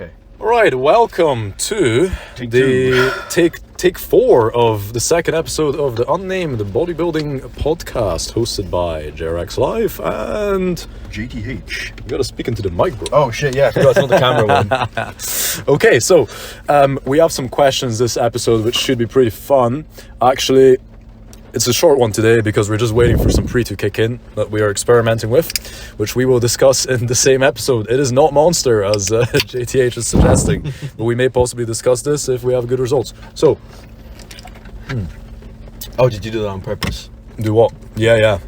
Okay. All right, welcome to take 4 of the second episode of the Unnamed Bodybuilding podcast, hosted by JRX Live and GTH. You gotta speak into the mic, bro. Oh shit, yeah, I forgot it's not the camera one. Okay, so we have some questions this episode, which should be pretty fun. Actually, it's a short one today because we're just waiting for some pre to kick in that we are experimenting with, which we will discuss in the same episode. It is not Monster, as JTH is suggesting, but we may possibly discuss this if we have good results. So, Oh, did you do that on purpose? do what? Yeah,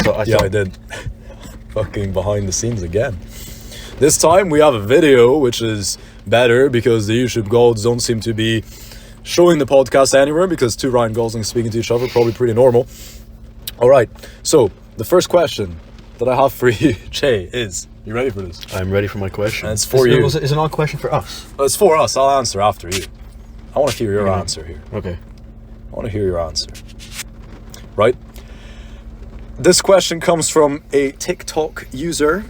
I I did. Fucking behind the scenes again. This time we have a video, which is better because the YouTube gods don't seem to be showing the podcast anywhere because two Ryan Goslings speaking to each other, probably pretty normal. All right, so the first question that I have for you, Jay, is, you ready for this? I'm ready for my question. And it's for you. Is it not a question for us? It's for us. I'll answer after you. I want to hear your answer here. Okay. I want to hear your answer. Right? This question comes from a TikTok user.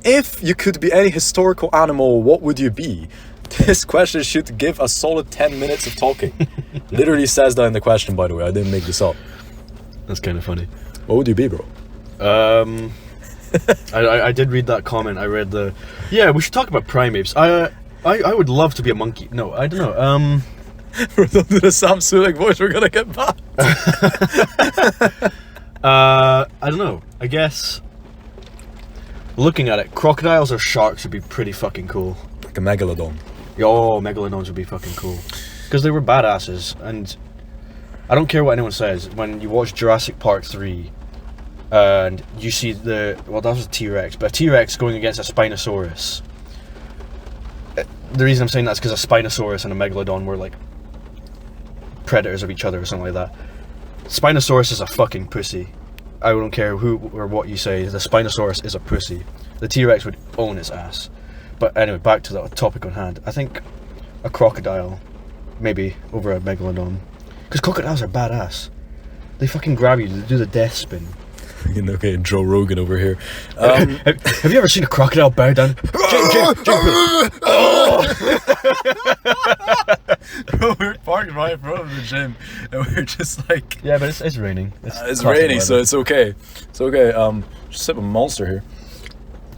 If you could be any historical animal, what would you be? This question should give a solid 10 minutes of talking. Literally says that in the question, by the way. I didn't make this up. That's kind of funny. What would you be, bro? I did read that comment. I read the... Yeah, we should talk about primates. I would love to be a monkey. No, I don't know. We're not doing the Sam Sulek voice. We're going to get back. I don't know. I guess... Looking at it, crocodiles or sharks would be pretty fucking cool. Like a megalodon. Yo, megalodons would be fucking cool. Because they were badasses, and I don't care what anyone says, when you watch Jurassic Park 3, and you see that was a T-Rex, but a T-Rex going against a Spinosaurus. The reason I'm saying that is because a Spinosaurus and a Megalodon were like predators of each other or something like that. Spinosaurus is a fucking pussy. I don't care who or what you say, the Spinosaurus is a pussy. The T-Rex would own its ass. But anyway, back to the topic on hand. I think a crocodile, maybe, over a megalodon. Because crocodiles are badass. They fucking grab you, they do the death spin. Okay, Joe Rogan over here. Have you ever seen a crocodile bow down? Bro, we're parked right in front of the gym, and we're just like... Yeah, but it's raining. It's raining, so it's okay. It's okay. Just sip a Monster here.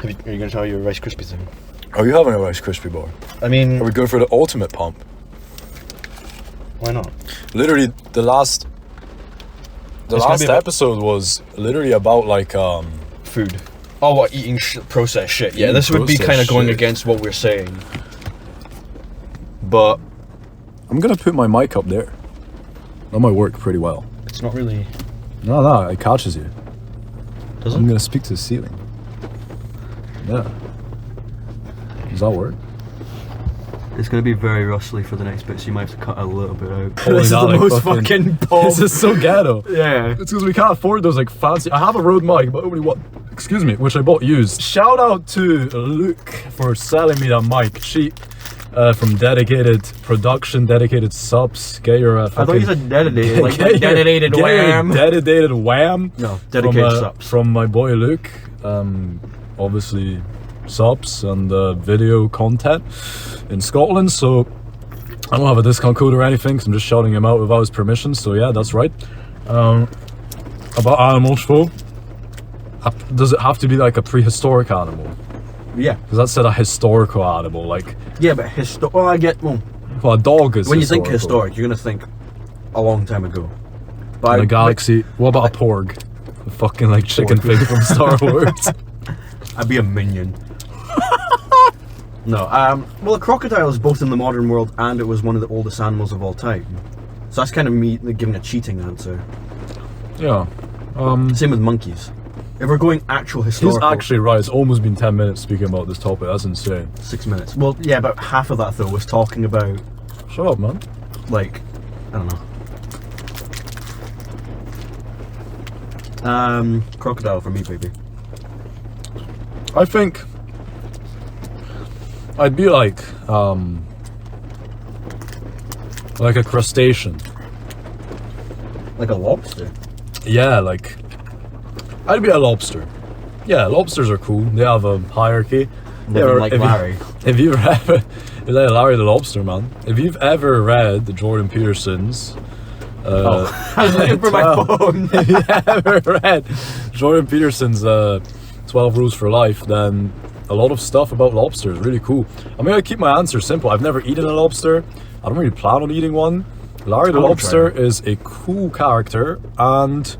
Are you going to try your Rice Krispies thing? Are you having a Rice Krispie bar? I mean... Are we going for the ultimate pump? Why not? Literally, the last episode was literally about, like, food. Oh, what, eating processed shit. Yeah, this would be kind of going against what we're saying. But... I'm going to put my mic up there. That might work pretty well. It's not really... No, it catches you. Does it? I'm going to speak to the ceiling. Yeah. Does that work? It's going to be very rustly for the next bit, so you might have to cut a little bit out. This is the most fucking bomb. This is so ghetto. Yeah. It's because we can't afford those like fancy... I have a Rode mic, but nobody what? Excuse me, which I bought used. Shout out to Luke for selling me that mic cheap. From Dedicated Production, Dedicated Subs. Get your fucking... I thought you said dedicated, like dedicated wham. Dedicated wham. No, dedicated subs. From my boy Luke. Obviously subs and video content in Scotland, so I don't have a discount code or anything, so I'm just shouting him out without his permission, so yeah, that's right. About animals though, does it have to be like a prehistoric animal? Yeah. Because that said a historical animal, like... Yeah, but well, I get... Well, a dog is when you think historic, you're going to think a long time ago. But in a galaxy, what about a porg? A fucking like chicken thing from Star Wars. I'd be a minion. No, well, a crocodile is both in the modern world and it was one of the oldest animals of all time. So that's kind of me giving a cheating answer. Yeah. Same with monkeys. If we're going actual historical... He's actually right, it's almost been 10 minutes speaking about this topic, that's insane. 6 minutes. Well, yeah, about half of that though was talking about... Shut up, man. Like, I don't know. Crocodile for me, baby. I think I'd be like a crustacean. Like a lobster? Yeah, like I'd be a lobster. Yeah, lobsters are cool. They have a hierarchy. living like Larry. If you've ever, like Larry the Lobster, man. If you've ever read Jordan Peterson's, I was looking for my phone. if you ever read Jordan Peterson's 12 Rules for Life, then a lot of stuff about lobsters really cool. I'm gonna keep my answer simple. I've never eaten a lobster. I don't really plan on eating one. Larry the Lobster is a cool character, and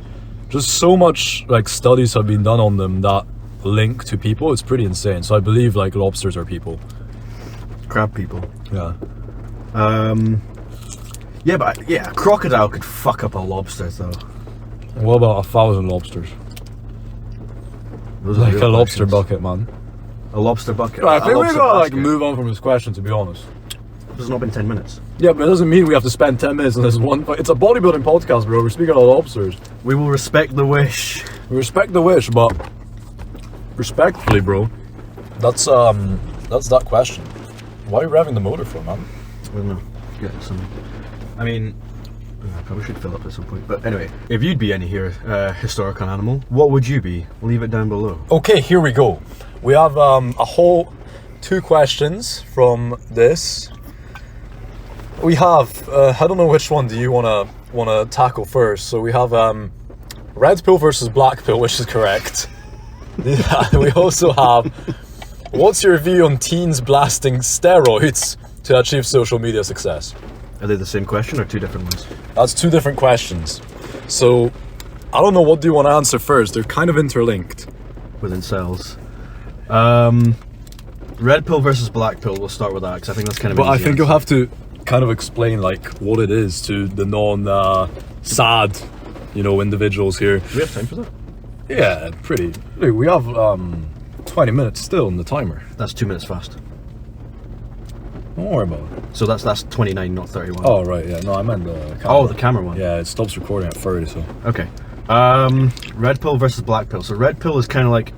just so much like studies have been done on them that link to people. It's pretty insane. So I believe like lobsters are people. Crab people. Yeah. Yeah, but a crocodile could fuck up a lobster though. What about 1,000 lobsters? Those are Like real a lobster questions. bucket, man. A lobster bucket. I think A we lobster gotta like basket. move on from this question, to be honest. It's not been 10 minutes. Yeah, but it doesn't mean we have to spend 10 minutes on this one. It's a bodybuilding podcast, bro. We're speaking about lobsters. We will respect the wish. We respect the wish, but respectfully, bro, that's that question. Why are you revving the motor for, man? I don't know. Get some. I mean, I probably should fill up at some point. But anyway, if you'd be any historical animal, what would you be? Leave it down below. Okay, here we go. We have a whole 2 questions from this. We have I don't know which one do you wanna tackle first. So we have red pill versus black pill, which is correct. Yeah, we also have, what's your view on teens blasting steroids to achieve social media success? Are they the same question or 2 different ones? That's 2 different questions. So I don't know, what do you want to answer first? They're kind of interlinked. Within cells. Red pill versus black pill. We'll start with that because I think that's kind of. But I think you'll have to kind of explain like what it is to the non-sad, individuals here. Do we have time for that? Yeah, pretty. Look, we have 20 minutes still on the timer. That's 2 minutes fast. Don't worry about it. So that's 29, not 31. Oh, right, yeah. No, I meant the camera. Oh, the camera one. Yeah, it stops recording at 30, so. Okay. Red pill versus black pill. So red pill is kind of like,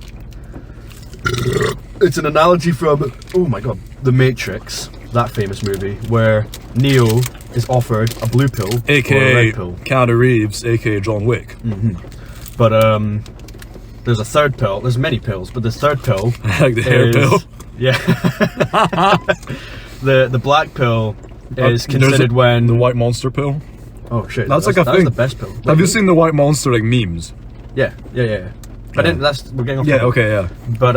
it's an analogy from, oh my god, The Matrix, that famous movie, where Neo is offered a blue pill or a AKA red pill. Keanu Reeves, AKA John Wick. But there's a third pill. There's many pills, but the third pill Like the hair is- pill. Yeah. the black pill is considered the when white monster pill. oh shit, That's like a that's thing. the best pill. Have you seen the white monster like memes? Yeah. But then we're getting off. Yeah, topic. okay, yeah. But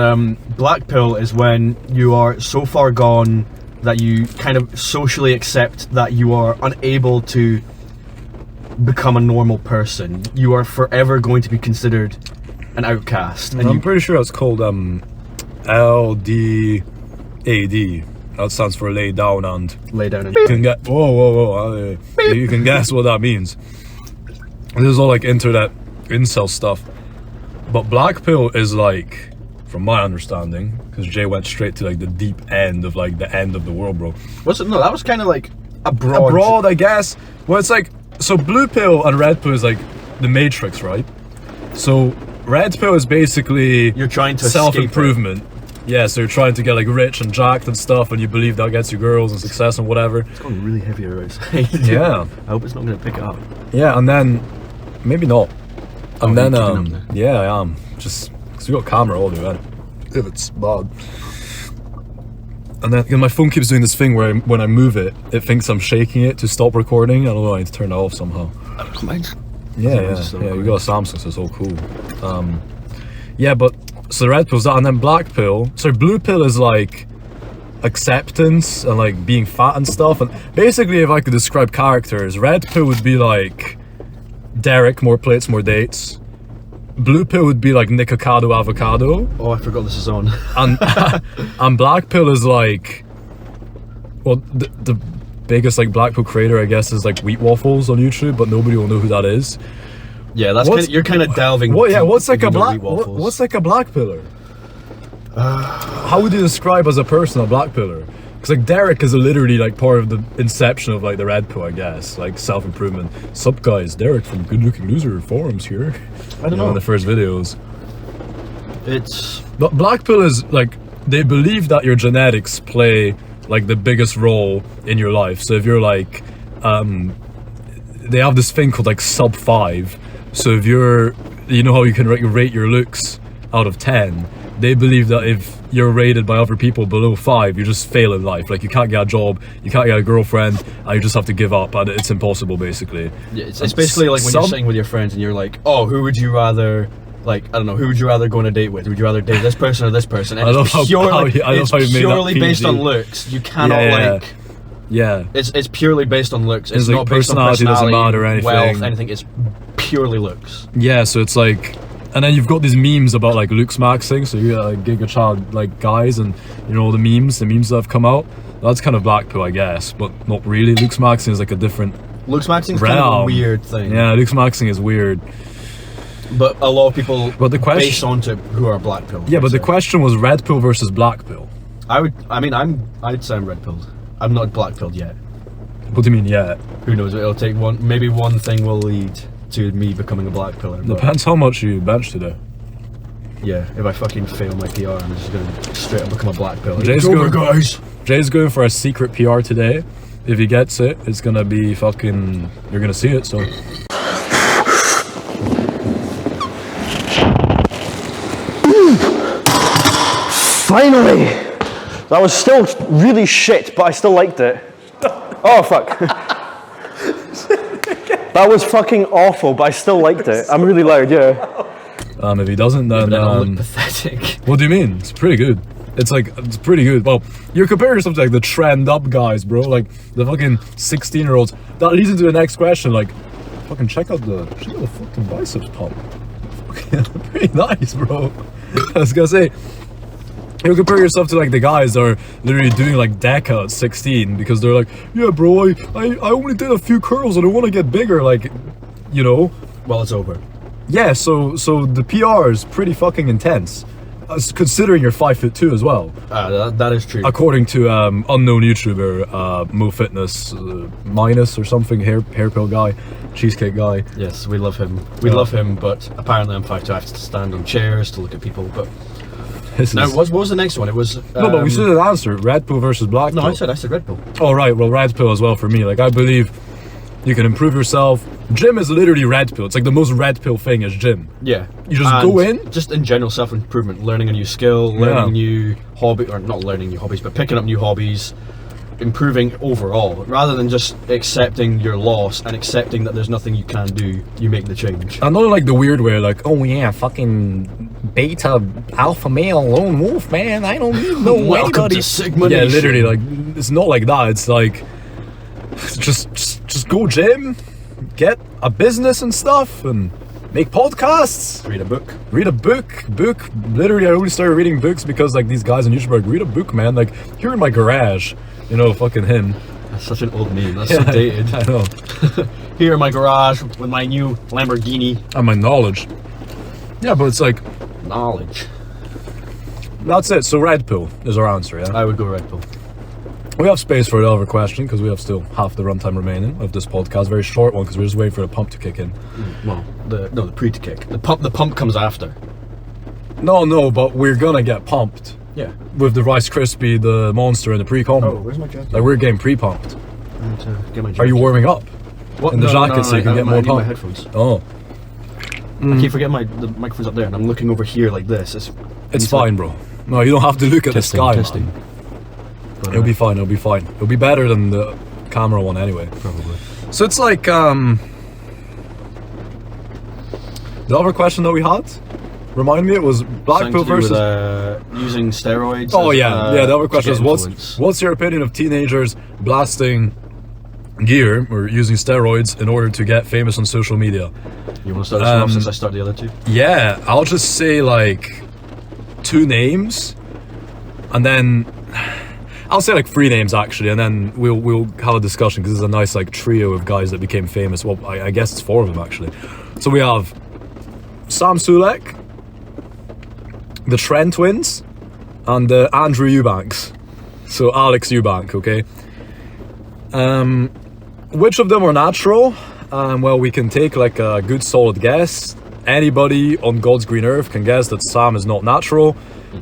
black pill is when you are so far gone that you kind of socially accept that you are unable to become a normal person. You are forever going to be considered an outcast. And I'm pretty sure that's called LDAD. That stands for lay down and lay down and you can get whoa. You can guess what that means. This is all like internet incel stuff. But black pill is like, from my understanding, because Jay went straight to like the deep end of like the end of the world, bro. what's it? No, that was kind of like a broad. I guess. Well, it's like, so blue pill and red pill is like the Matrix, right? So red pill is basically You're trying to self-improvement. Yeah, so you're trying to get like rich and jacked and stuff, and you believe that gets you girls and success and whatever. It's going really heavy outside. Yeah. I hope it's not going to pick it up. Yeah, and then maybe not. And you're then keeping up there. yeah, I am. Just because we got camera all the way. If it's bad. And then 'cause my phone keeps doing this thing where when I move it, it thinks I'm shaking it to stop recording. I don't know. I need to turn it off somehow. Mine's Yeah. just so You good. got a Samsung, so it's all cool. Yeah, but so the red pill's that, and then black pill. So blue pill is like acceptance and like being fat and stuff. And basically, if I could describe characters, red pill would be like Derek, more plates, more dates. Blue pill would be like Nikocado avocado, Oh, I forgot this is on. and and black pill is like, well, the biggest like black pill creator I guess is like Wheat Waffles on YouTube, but nobody will know who that is. Yeah, that's What's- kinda, you're kind of delving. What? Yeah, deep what's like if a you know black? Wheat Waffles. What's like a black pillar? How would you describe as a person a black pillar? Because like Derek is literally like part of the inception of like the red pill, I guess, like self-improvement. Sup guys, Derek from Good Looking Loser forums here. I don't know. In the first videos. It's But black pill is like, they believe that your genetics play like the biggest role in your life. So if you're like, they have this thing called like sub 5. So if you're, you know how you can rate your looks out of 10, they believe that if you're rated by other people below 5, you just fail in life. Like, you can't get a job, you can't get a girlfriend, and you just have to give up, and it's impossible, basically. Yeah, it's basically like when you're sitting with your friends and you're like, oh, who would you rather, like, I don't know, who would you rather go on a date with? Would you rather date this person or this person? And it's purely based on looks. You cannot Yeah. It's purely based on looks. It's like not based on personality doesn't matter or anything. Wealth, anything. It's purely looks. Yeah, so it's like, and then you've got these memes about like looks maxing. So you got like Giga Chad like guys, and you know the memes that have come out. That's kind of black pill, I guess, but not really. Looks maxing is like a different. Looks maxing is kind of a weird thing. Yeah, looks maxing is weird. But a lot of people base onto who are black pill. Yeah, but the question was red pill versus black pill. I'd say I'm red pilled. I'm not black pilled yet. What do you mean yet? Who knows? It'll take maybe one thing will lead to me becoming a black pillar. Depends how much you bench today. Yeah, if I fucking fail my PR, I'm just gonna straight up become a black pillar. Jay's going for a secret PR today. If he gets it, it's gonna be fucking. You're gonna see it. So. Finally! That was still really shit, but I still liked it. Oh, fuck. That was fucking awful, but I still liked it. I'm really loud, yeah. If he doesn't, then... I'll look pathetic. What do you mean? It's pretty good. It's pretty good. Well, you're comparing yourself to like the trend up guys, bro. Like the fucking 16-year-olds. That leads into the next question. Like, fucking check out the fucking biceps pump. Fucking pretty nice, bro. I was gonna say, you compare yourself to like the guys that are literally doing like deca at 16 because they're like, yeah, bro, I only did a few curls and I want to get bigger, like, you know. Well, it's over. Yeah, so the PR is pretty fucking intense, considering you're 5'2" as well. That is true. According to unknown YouTuber Mo Fitness minus or something, hair pill guy, cheesecake guy. Yes, we love him. We love him, but apparently I'm 5'2". I have to stand on chairs to look at people, but. Now, what was the next one? It was no, but we should have answered red pill versus black pill. No, I said red pill. Oh right, well red pill as well for me. Like I believe you can improve yourself. Gym is literally red pill. It's like the most red pill thing is gym. Yeah, you just go in. Just in general self-improvement, learning a new skill, learning a new hobby, or not learning new hobbies, but picking up new hobbies, improving overall, rather than just accepting your loss and accepting that there's nothing you can do. You make the change. And not like the weird way, like, oh yeah, fucking beta alpha male lone wolf, man. I don't need no Welcome to Sigma Yeah, Nation. literally, like it's not like that. It's like just go gym, get a business and stuff, and make podcasts. Read a book. Literally, I only started reading books because like these guys on YouTube are like, read a book, man. Like here in my garage, you know, fucking him. That's such an old meme. That's so dated. I know. Here in my garage with my new Lamborghini. And my knowledge. Yeah, but it's like knowledge. That's it. So red pill is our answer. Yeah. I would go red pill. We have space for another question because we have still half the runtime remaining of this podcast. Very short one because we're just waiting for the pump to kick in. Well, the pre to kick. The pump comes after. No, but we're gonna get pumped. Yeah. With the Rice Krispie, the Monster, and the pre-combo. Oh, where's my jacket? Like we're getting pre-pumped. I need to get my jacket. Are you warming up? What? In the jacket so you can get more I need pump? my headphones. Oh. I keep forgetting the microphone's up there and I'm looking over here like this. It's fine, bro. No, you don't have to look at the sky, man. But, it'll be fine, it'll be fine. It'll be better than the camera one anyway. Probably. So it's like, the other question that we had, remind me, it was black pill versus... using steroids. Oh yeah, the other question is, what's your opinion of teenagers blasting gear or using steroids in order to get famous on social media? You want to start this one off since I start the other two? Yeah, I'll just say like 2 names, and then I'll say like 3 names actually, and then we'll have a discussion because it's a nice like trio of guys that became famous. Well, I guess it's 4 of them actually. So we have Sam Sulek, the Trent twins, and Andrew Eubanks. So Alex Eubank, okay. Which of them are natural? Well, we can take like a good solid guess. Anybody on God's green earth can guess that Sam is not natural.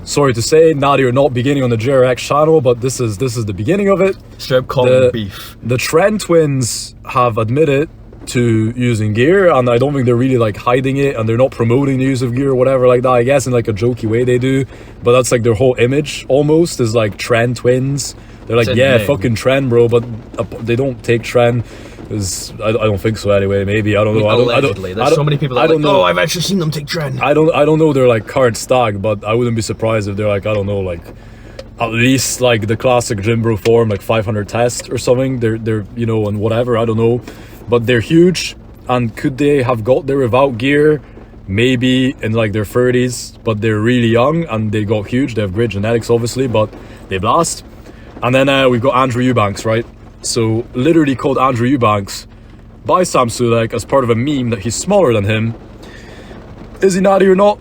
Sorry to say, Nadia, you're not beginning on the JRX channel, but this is the beginning of it. Straight up calling beef. The Trent twins have admitted to using gear, and I don't think they're really like hiding it, and they're not promoting the use of gear or whatever like that. I guess in like a jokey way they do, but that's like their whole image almost is like Tren twins. They're like, yeah, fucking Tren, bro, but they don't take Tren. I don't think so anyway. Maybe I don't know. Allegedly, there's so many people that are like, oh, I've actually seen them take Tren. I don't know their like current stag, but I wouldn't be surprised if they're like, I don't know, like at least like the classic gym bro form, like 500 test or something. They're you know, and whatever, I don't know. But they're huge, and could they have got there without gear? Maybe in like their 30s, but they're really young and they got huge. They have great genetics, obviously, but they blast. And then we've got Andrew Eubanks, right? So literally called Andrew Eubanks by Sam Sulek as part of a meme that he's smaller than him. Is he natty or not?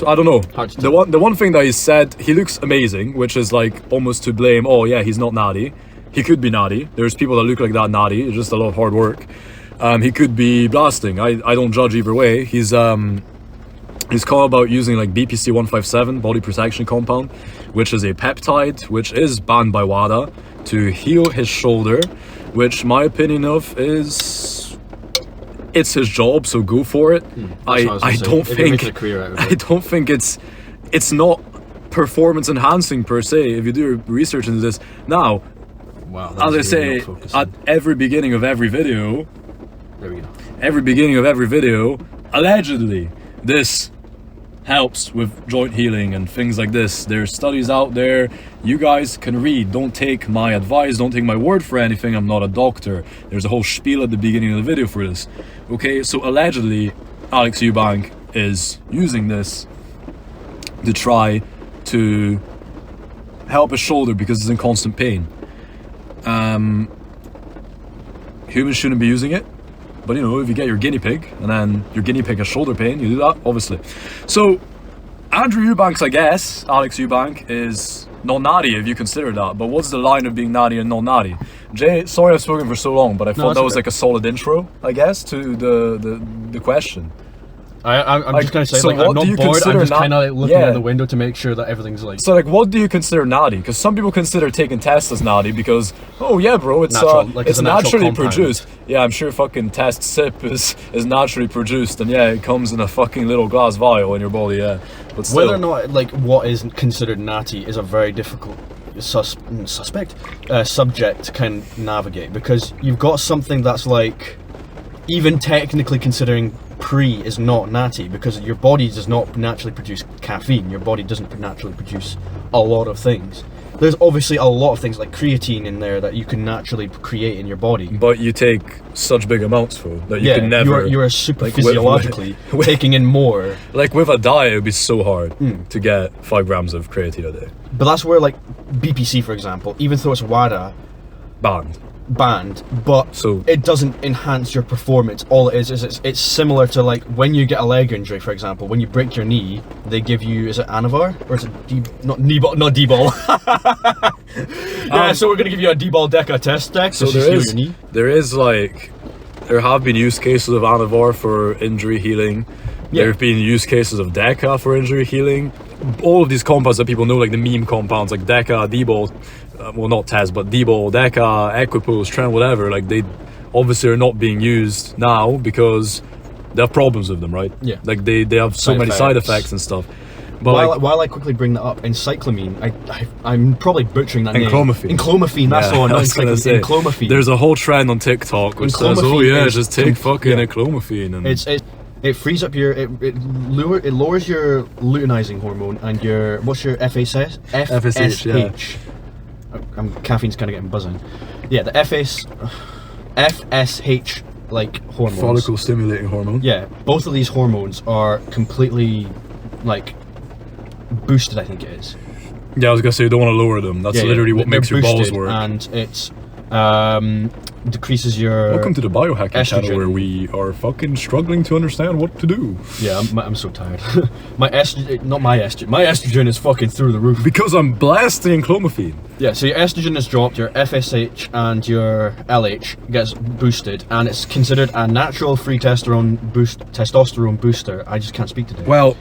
I don't know. The one thing that he said, he looks amazing, which is like almost to blame. Oh yeah, he's not natty. He could be natty. There's people that look like that natty. It's just a lot of hard work. He could be blasting. I don't judge either way. He's called about using like BPC 157, body protection compound, which is a peptide, which is banned by WADA to heal his shoulder, which my opinion of is it's his job, so go for it. I don't think it's not performance enhancing per se if you do your research into this. Now, wow, as I say at every beginning of every video, there we go. Every beginning of every video, allegedly, this helps with joint healing and things like this. There's studies out there you guys can read. Don't take my advice, don't take my word for anything. I'm not a doctor. There's a whole spiel at the beginning of the video for this. Okay, so allegedly, Alex Eubank is using this to try to help his shoulder because it's in constant pain. Humans shouldn't be using it. But you know, if you get your guinea pig and then your guinea pig has shoulder pain, you do that, obviously. So, Andrew Eubanks, I guess, Alex Eubank, is not natty if you consider that. But what's the line of being natty and not natty? Jay, sorry I've spoken for so long, but I thought that was like a solid intro, I guess, to the question. I'm just gonna say, so like, I'm not bored. I'm just kind of like looking out the window to make sure that everything's like. So, like, what do you consider natty? Because some people consider taking tests as natty because, oh yeah, bro, it's it's naturally produced. Yeah, I'm sure fucking test sip is naturally produced, and yeah, it comes in a fucking little glass vial in your body. Yeah, but still. Whether or not like what is considered natty is a very difficult subject to kind of navigate, because you've got something that's like, even technically considering pre is not natty, because your body does not naturally produce caffeine. Your body doesn't naturally produce a lot of things. There's obviously a lot of things like creatine in there that you can naturally create in your body. But you take such big amounts for that you can never. You're super physiologically taking in more. Like with a diet, it would be so hard to get 5 grams of creatine a day. But that's where like BPC, for example, even though it's WADA banned, but so it doesn't enhance your performance. All it is it's similar to like when you get a leg injury, for example. When you break your knee, they give you, is it Anavar or is it not D-ball? Yeah, so we're gonna give you a D-ball Deca test deck. So there have been use cases of Anavar for injury healing. Yeah. There have been use cases of Deca for injury healing. All of these compounds that people know, like the meme compounds, like Deca, D-ball, well, not Taz, but D-ball, Deca, Equipose, Trend, whatever, like they obviously are not being used now because they have problems with them, right? Yeah. Like they have so many side effects and stuff. But while I quickly bring that up, encyclamine, I'm probably butchering that name. Enclomiphene, that's the one. Enclomiphene. There's a whole trend on TikTok which says, oh yeah, just take fucking enclomiphene. And it frees up your, it lowers your luteinizing hormone and your, what's your FSH? FSH, yeah. Caffeine's kind of getting buzzing. Yeah, the FSH like hormones. Follicle stimulating hormone. Yeah, both of these hormones are completely like boosted, I think it is. Yeah, I was gonna say you don't want to lower them. That's literally what makes your balls work. And it's decreases your. Welcome to the biohacking channel where we are fucking struggling to understand what to do. Yeah, I'm so tired. My estrogen is fucking through the roof. Because I'm blasting clomiphene. Yeah, so your estrogen is dropped, your FSH and your LH gets boosted, and it's considered a natural free testosterone booster. I just can't speak today. Well,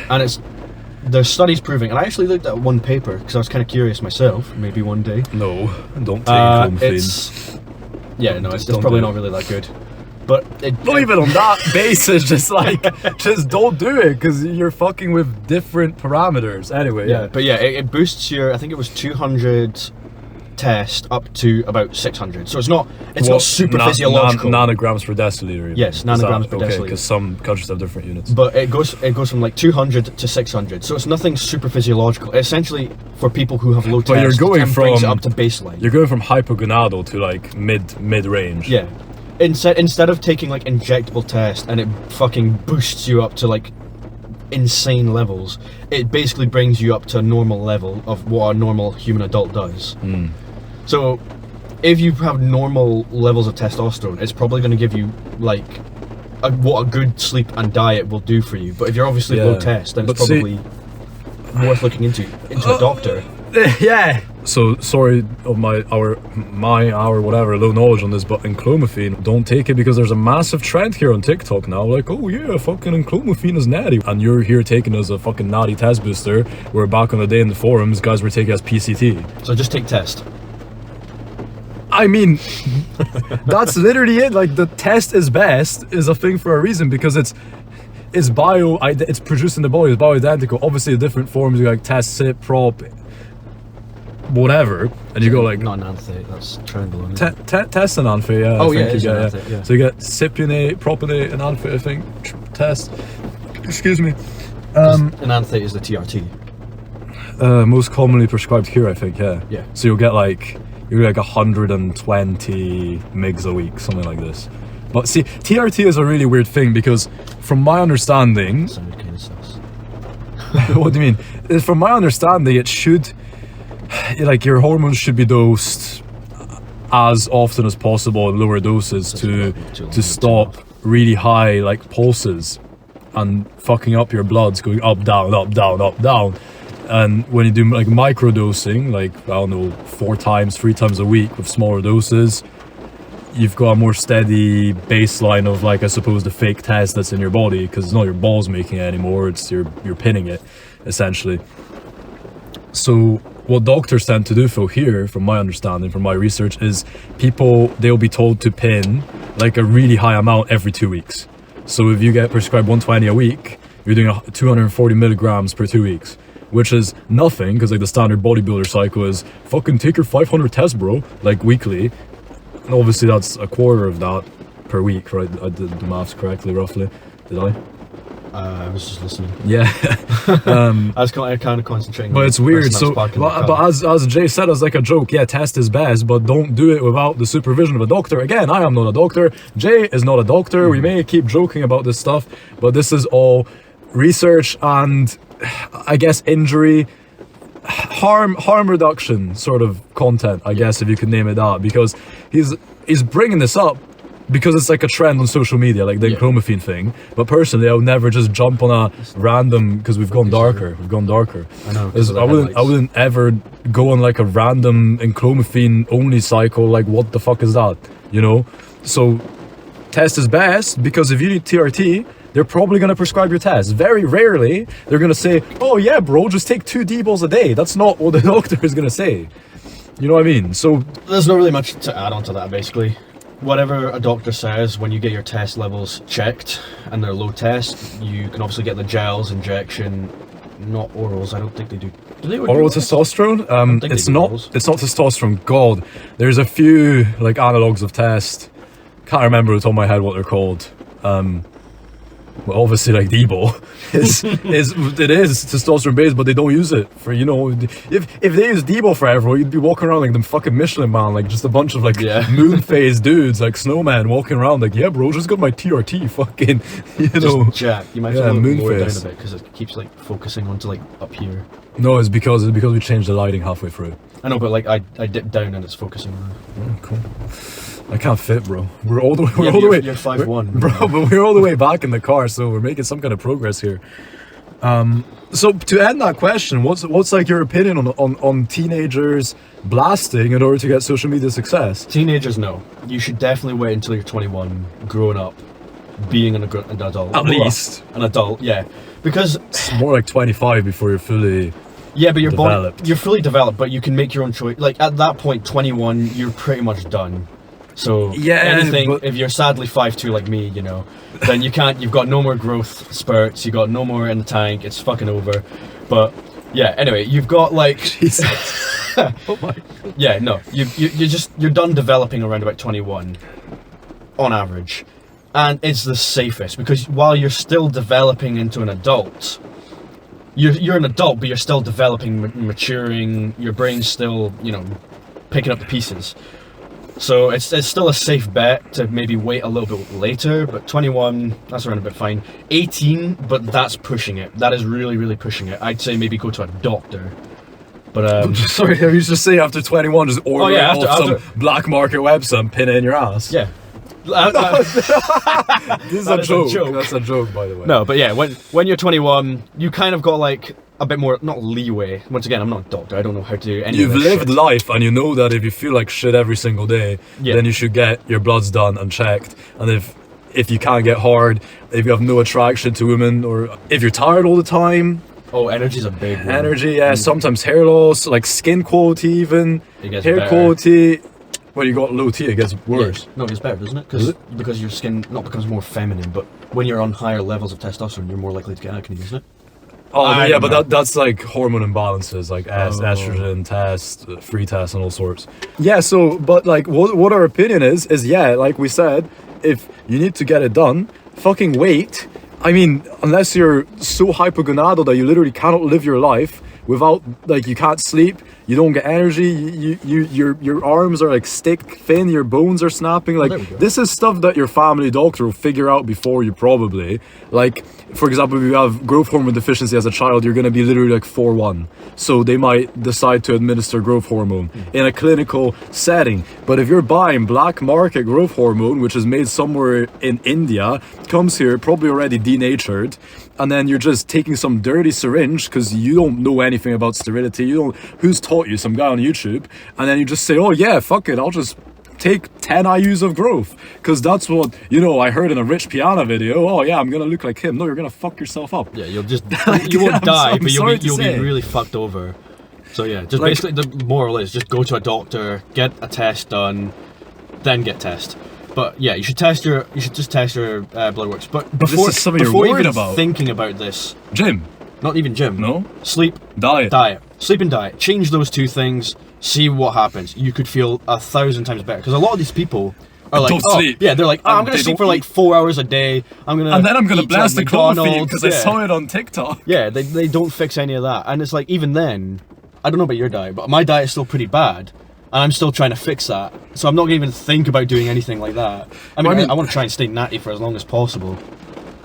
and there's studies proving, and I actually looked at one paper because I was kind of curious myself. Maybe one day. No, don't take clomiphene. It's probably not really that good. But not even on that basis, just don't do it, because you're fucking with different parameters. Anyway, yeah. But yeah, it boosts your, I think it was 200 test up to about 600. So it's not super physiological. Nanograms per deciliter. Yes, nanograms per deciliter. Okay, because some countries have different units. But it goes from like 200 to 600. So it's nothing super physiological. Essentially, for people who have low test, but you're going brings it up to baseline. You're going from hypogonadal to like mid range. Yeah. Instead of taking like injectable test and it fucking boosts you up to like insane levels, it basically brings you up to a normal level of what a normal human adult does. So if you have normal levels of testosterone, it's probably going to give you like what a good sleep and diet will do for you. But if you're obviously low test, then it's probably worth looking into a doctor. Yeah. So sorry of our whatever low knowledge on this, but enclomiphene, don't take it, because there's a massive trend here on TikTok now, like, oh yeah, fucking enclomiphene is natty, and you're here taking it as a fucking natty test booster, where back on the day in the forums, guys were taking it as PCT. So just take test. I mean, that's literally it. Like, the test is best is a thing for a reason, because it's produced in the body, it's bioidentical. Obviously, the different forms, you like test, sip, prop, whatever, and you go like not an anthate, that's triangle. Test and anthate, yeah. Oh, yeah. So you get cypionate, propionate, and anthate. I think test. Excuse me. An anthate is the TRT. Most commonly prescribed here, I think. Yeah. Yeah. So you'll get like 120 mgs a week, something like this. But see, TRT is a really weird thing, because from my understanding, sounded kind of sus. What do you mean? From my understanding, it should, like, your hormones should be dosed as often as possible in lower doses to stop really high like pulses and fucking up your bloods, going up, down, up, down, up, down. And when you do like micro dosing, like, I don't know, 3 times a week with smaller doses, you've got a more steady baseline of, like, I suppose, the fake test that's in your body, because it's not your balls making it anymore, it's you're pinning it, essentially. So what doctors tend to do from my understanding, from my research, is they'll be told to pin like a really high amount every 2 weeks. So if you get prescribed 120 a week, you're doing 240 milligrams per 2 weeks, which is nothing, because like the standard bodybuilder cycle is fucking take your 500 tests, bro, like weekly. And obviously that's a quarter of that per week, right? I did the maths correctly, roughly. Did I? I was just listening. Yeah. I was kind of concentrating. But it's weird. So, but as Jay said, as like a joke, yeah, test is best, but don't do it without the supervision of a doctor. Again, I am not a doctor. Jay is not a doctor. We may keep joking about this stuff, but this is all research and, I guess, injury, harm reduction sort of content, I guess, if you could name it that, because he's bringing this up because it's like a trend on social media, like the enclomiphene thing. But personally, I would never just jump on a random, because we've gone darker. I know. I wouldn't ever go on like a random enclomiphene only cycle. Like, what the fuck is that? You know? So test is best, because if you need TRT, they're probably going to prescribe your test. Very rarely they're going to say, oh yeah, bro, just take 2 D-balls a day. That's not what the doctor is going to say. You know what I mean? So there's not really much to add on to that, basically. Whatever a doctor says, when you get your test levels checked and they're low test, you can obviously get the gels, injection, not orals. I don't think they do. Do they oral testosterone? It's not testosterone. God, there's a few like analogs of test. Can't remember off the top of my head what they're called. Well, obviously, like Debo is testosterone based, but they don't use it for, you know, if they use Debo for everyone, you'd be walking around like them fucking Michelin Man, like just a bunch of like moon phase dudes, like snowman walking around like, yeah, bro, just got my TRT, fucking, you know, Jack. You might have to lower it down a bit because it keeps like focusing onto like up here. No, it's because we changed the lighting halfway through. I know, but like I dipped down and it's focusing on it. Oh, cool. I can't fit, bro. We're all the way. You're 5'1", bro. But we're all the way back in the car, so we're making some kind of progress here. So to end that question, what's like your opinion on teenagers blasting in order to get social media success? Teenagers, no. You should definitely wait until you're 21, growing up, being an adult. At least an adult, yeah. Because it's more like 25 before you're fully. Yeah, but you're fully developed, but you can make your own choice. Like at that point, 21, you're pretty much done. So if you're sadly 5'2" like me, you know, then you can't. You've got no more growth spurts. You got no more in the tank. It's fucking over. But yeah. Anyway, you've got like. Jesus. Oh my. Yeah. No. You're done developing around about 21, on average, and it's the safest because while you're still developing into an adult. You're an adult, but you're still developing, maturing. Your brain's still, you know, picking up the pieces. So it's still a safe bet to maybe wait a little bit later. But 21, that's around about fine. 18, but that's pushing it. That is really, really pushing it. I'd say maybe go to a doctor. But sorry, I used to say after 21, just order off some black market website and pin it in your ass. Yeah. This is a joke. That's a joke, by the way. No, but yeah, when you're 21, you kind of got like a bit more, not leeway. Once again, I'm not a doctor. I don't know how to do any You've of this lived shit. life, and you know that if you feel like shit every single day, then you should get your bloods done and checked. And if you can't get hard, if you have no attraction to women, or if you're tired all the time. Oh, energy's a big one. Energy, yeah. Sometimes hair loss, like skin quality even. It gets hair better. quality. When you got low T, it gets worse. Yeah. No, it gets better, doesn't it? Because your skin not becomes more feminine, but when you're on higher levels of testosterone, you're more likely to get acne, isn't it? Oh, yeah, but that's like hormone imbalances, like estrogen test, free test, and all sorts. Yeah, so, but like, what our opinion is yeah, like we said, if you need to get it done, fucking wait. I mean, unless you're so hypogonadal that you literally cannot live your life without, like, you can't sleep, you don't get energy, your arms are like stick thin, your bones are snapping. Like, this is stuff that your family doctor will figure out before you probably. Like, for example, if you have growth hormone deficiency as a child, you're going to be literally like 4'1". So they might decide to administer growth hormone in a clinical setting. But if you're buying black market growth hormone, which is made somewhere in India, comes here probably already denatured, and then you're just taking some dirty syringe because you don't know anything about sterility, who's taught you, some guy on YouTube, and then you just say, oh yeah, fuck it, I'll just take 10 IUs of growth because that's what, you know, I heard in a Rich Piana video. Oh yeah, I'm gonna look like him. No, you're gonna fuck yourself up. Yeah, you'll just you won't die, but you'll be really fucked over. So yeah, just like, basically the moral is just go to a doctor, get a test done, then get test. But yeah, you should just test your blood works. But before even thinking about this, gym, not even gym. No, sleep, diet, sleep and diet. Change those two things. See what happens. You could feel 1,000 times better because a lot of these people are like, sleep. Yeah, they're like, I'm gonna sleep for like 4 hours a day. And then I'm gonna blast the clothing because I saw it on TikTok. Yeah, they don't fix any of that, and it's like even then, I don't know about your diet, but my diet is still pretty bad. And I'm still trying to fix that. So I'm not going to even think about doing anything like that. I mean, I want to try and stay natty for as long as possible.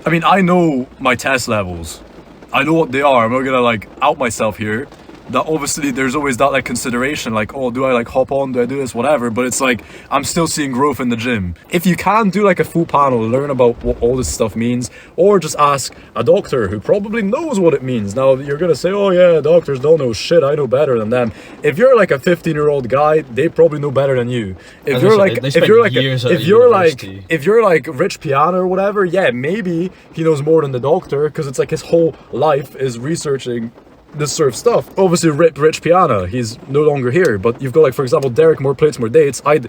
I mean, I know my test levels. I know what they are. I'm not going to, like, out myself here. That obviously there's always that, like, consideration. Like, oh, do I, like, hop on? Do I do this? Whatever. But it's like, I'm still seeing growth in the gym. If you can do, like, a full panel, learn about what all this stuff means, or just ask a doctor who probably knows what it means. Now, you're going to say, oh, yeah, doctors don't know shit. I know better than them. If you're, like, a 15-year-old guy, they probably know better than you. If you're like Rich Piana or whatever, yeah, maybe he knows more than the doctor because it's like his whole life is researching this sort of stuff. Obviously, Rich Piana, he's no longer here, but you've got, like, for example, Derek, more plates, more dates. I'd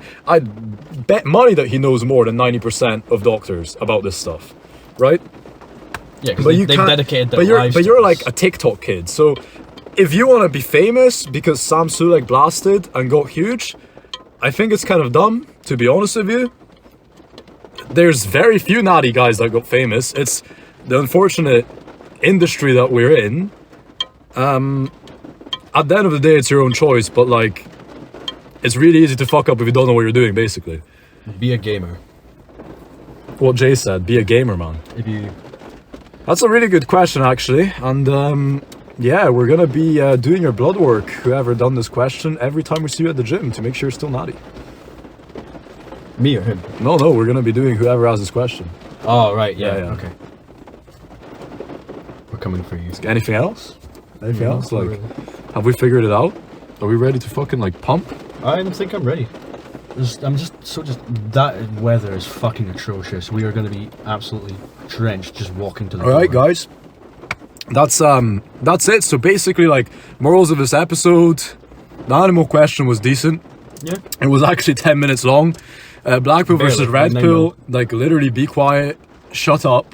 bet money that he knows more than 90% of doctors about this stuff, right? Yeah, because they've dedicated their lives. But you're like a TikTok kid, so if you want to be famous because Sam Sulek blasted and got huge, I think it's kind of dumb, to be honest with you. There's very few natty guys that got famous. It's the unfortunate industry that we're in. At the end of the day, it's your own choice, but, like, it's really easy to fuck up if you don't know what you're doing, basically. Be a gamer. What Jay said, be a gamer, man. That's a really good question, actually. And, yeah, we're gonna be doing your blood work, whoever done this question, every time we see you at the gym to make sure you're still natty. Me or him? No, we're gonna be doing whoever has this question. Oh, right, yeah. Okay. We're coming for you. Anything else? Anything else? Like, have we figured it out? Are we ready to fucking, like, pump? I think I'm ready. That weather is fucking atrocious. We are going to be absolutely drenched just walking to the Alright, guys. That's it. So basically, like, morals of this episode, the animal question was decent. Yeah. It was actually 10 minutes long. Black pill versus Barely, red like pill. Like literally, be quiet, shut up.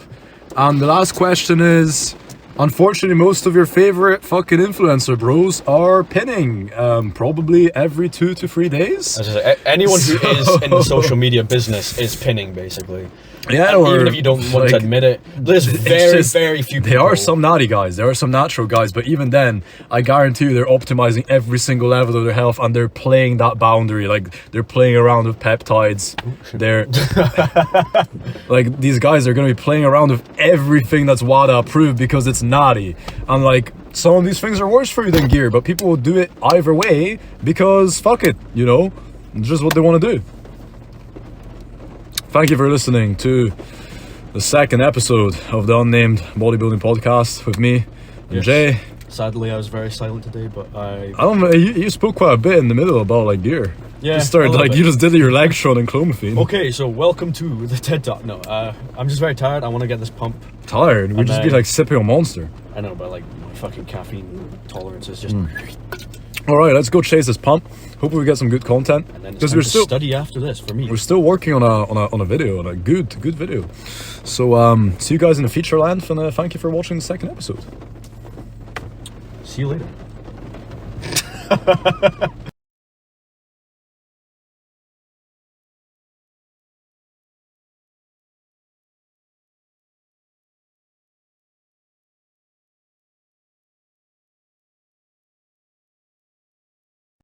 And the last question is, unfortunately, most of your favorite fucking influencer bros are pinning, probably every 2 to 3 days. As I say, anyone who is in the social media business is pinning, basically. Yeah, And even if you don't want to admit it, there's very few people. There are some naughty guys, there are some natural guys, but even then, I guarantee you they're optimizing every single level of their health and they're playing that boundary. Like, they're playing around with peptides. They're like, these guys are going to be playing around with everything that's WADA approved because it's naughty. And like, some of these things are worse for you than gear, but people will do it either way because fuck it, you know? It's just what they want to do. Thank you for listening to the second episode of the Unnamed Bodybuilding Podcast with me and Jay. Sadly, I was very silent today, but I don't know, you spoke quite a bit in the middle about like gear. Yeah, you started like you just did your leg shot and clomiphene. Okay, so welcome to the TED Talk. No, I'm just very tired. I want to get this pump. Tired? We'd just be like sipping a Monster. I know, but like my fucking caffeine tolerance is just. All right, let's go chase this pump. Hopefully we get some good content. Because we're still study after this for me. We're still working on a video, on a good video. So see you guys in the feature length, and thank you for watching the second episode. See you later.